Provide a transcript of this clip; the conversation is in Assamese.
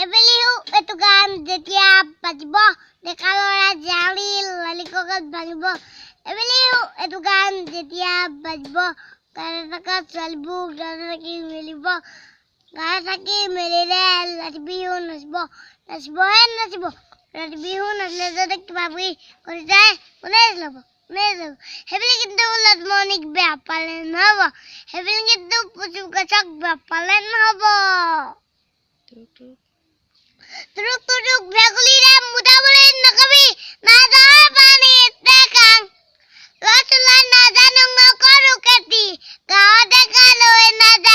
এবেলিও এটো গান যেতিয়া বাজিব ডেকা ল'ৰা জালি লালি ককাত ভাঙিব এবেলিও এটো গান যেতিয়া বাজিব গানে থকা ছোৱালীবোৰ গানে থাকি মেলিব গানে থাকি মেলিলে ৰাতি বিহু নাচিব নাচিব ৰাতি বিহু নাচিলে যদি কিবা বুলি কৰি যায় কোনে ল'ব সেইবুলি কিন্তু লাজমণিক বেয়া পালে নহ'ব সেইবুলি কিন্তু পুচু গছক বেয়া পালে নহ'ব তুৰুক ভেকুলীৰে মুদাবলৈ নকবি নাযাওঁ পানীতে খাং ল'ৰা নাজানো নকৰো খেতি গাঁৱত ডেকা লৈ নাযায়